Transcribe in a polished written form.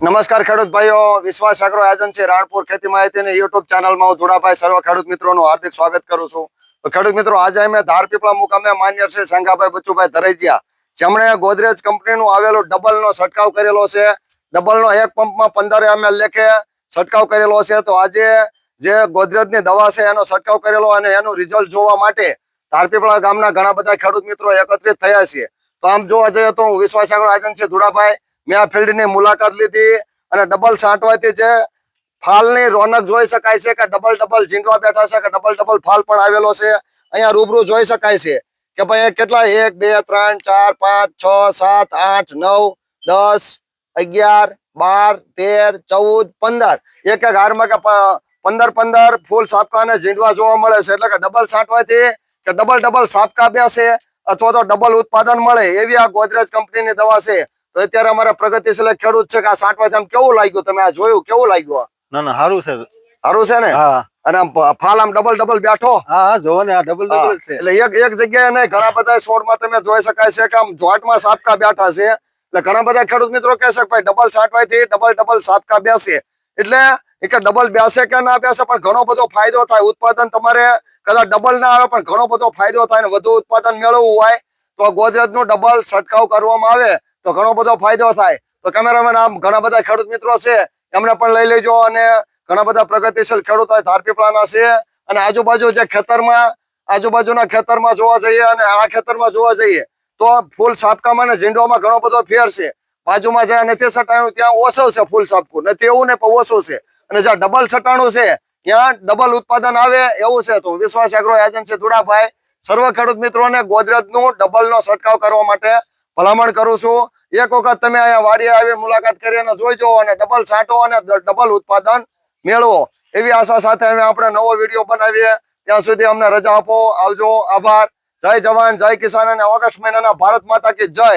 નમસ્કાર ખેડૂત ભાઈઓ, વિશ્વાસ એગ્રો એજન્સી રાણપુર ખેતી માહિતીની યુટ્યુબ ચેનલમાં હું ધુડાભાઈ સર્વ ખેડૂત મિત્રોનું હાર્દિક સ્વાગત કરું છું. તો ખેડૂત મિત્રો, આજે અમે ધારપીપળા મુકામે માન્ય શ્રી સંગાભાઈ બચુભાઈ ધરેજિયા, જેમણે ગોદરેજ કંપનીનું આવેલું ડબલનો છંટકાવ કરેલો છે. ડબલનો એક પંપમાં 15 ml લેખે છંટકાવ કરેલો છે. તો આજે જે ગોદરેજની દવા છે એનો છંટકાવ કરેલો અને એનું રિઝલ્ટ જોવા માટે ધારપીપળા ગામના ઘણા બધા ખેડૂત મિત્રો એકત્રિત થયા છે. તો આમ જોવા જઈએ તો હું વિશ્વાસ એગ્રો એજન્સી ધુડાભાઈ મેં આ ફિલ્ડની મુલાકાત લીધી અને ડબલ છાંટવાથી જે ફાલની રોનક જોઈ શકાય છે કે ડબલ ઝીંડવા બેઠા છે કે ડબલ ફાલ પણ આવેલો છે. અહીંયા રૂબરૂ જોઈ શકાય છે કે ભાઈ કેટલા 1 2 3 4 5 6 7 8 9 10 11 12 13 14 15 એક હારમાં કે 15 ફૂલ સાપકા અને ઝીંડવા જોવા મળે છે. એટલે કે ડબલ છાંટવાથી કે ડબલ સાપકા બેસે અથવા તો ડબલ ઉત્પાદન મળે એવી આ ગોદરેજ કંપનીની દવા છે. તો અત્યારે અમારા પ્રગતિશીલ ખેડૂત છે કે આ છાંટવાથી આમ કેવું લાગ્યું? તમે આ જોયું, કેવું લાગ્યું? ના સારું છે. સારું છે ને? હા. અને આમ ફાલ આમ ડબલ બેઠો. હા જોવો ને, આ ડબલ છે. એટલે એક જગ્યાએ નહીં, ઘણા બધા છોડમાં તમે જોઈ શકાય છે કે આમ જોટમાં સાપકા બેઠા છે. એટલે ઘણા બધા ખેડૂત મિત્રો કહે છે કે ભાઈ ડબલ છાંટવાથી ડબલ સાપકા બેસે. એટલે કે ડબલ બેસે કે ના બેસે પણ ઘણો બધો ફાયદો થાય. ઉત્પાદન તમારે કદાચ ડબલ ના આવે પણ ઘણો બધો ફાયદો થાય. વધુ ઉત્પાદન મેળવવું હોય તો ગોદરેજનું ડબલ છંટકાવ કરવામાં આવે તો ઘણો બધો ફાયદો થાય. તો કેમેરામેન આમ ઘણા બધા ખેડૂત મિત્રો છે એમને પણ લઈ લેજો. અને ઘણા બધા પ્રગતિશીલ ખેડૂતો ધારપીપળાના છે. અને આજુબાજુ જે આજુબાજુના ખેતરમાં જોવા જઈએ અને આ ખેતરમાં જોવા જઈએ તો ફૂલ સાપકામાં અને ઝીંડવામાં ઘણો બધો ફેર છે. બાજુમાં જ્યાં નથી છટાણું ત્યાં ઓછો છે ફૂલ સાપકું, નથી એવું ને પણ ઓછું છે. અને જ્યાં ડબલ છટાણું છે ત્યાં ડબલ ઉત્પાદન આવે એવું છે. તો વિશ્વાસ એગ્રો એજન્સી ધુડાભાઈ સર્વ ખેડૂત મિત્રોને ગોદરેજનું ડબલનો છંટકાવ કરવા માટે ભલામણ કરું છું. એક વખત તમે અહીંયા વાડીએ આવી મુલાકાત કરી અને જોઈજો અને ડબલ છાંટો અને ડબલ ઉત્પાદન મેળવો. એવી આશા સાથે અમે આપણે નવો વિડીયો બનાવીએ. ત્યાં સુધી અમને રજા આપો. આવજો. આભાર. જય જવાન, જય કિસાન અને ઓગસ્ટ મહિનાના ભારત માતા કી જય.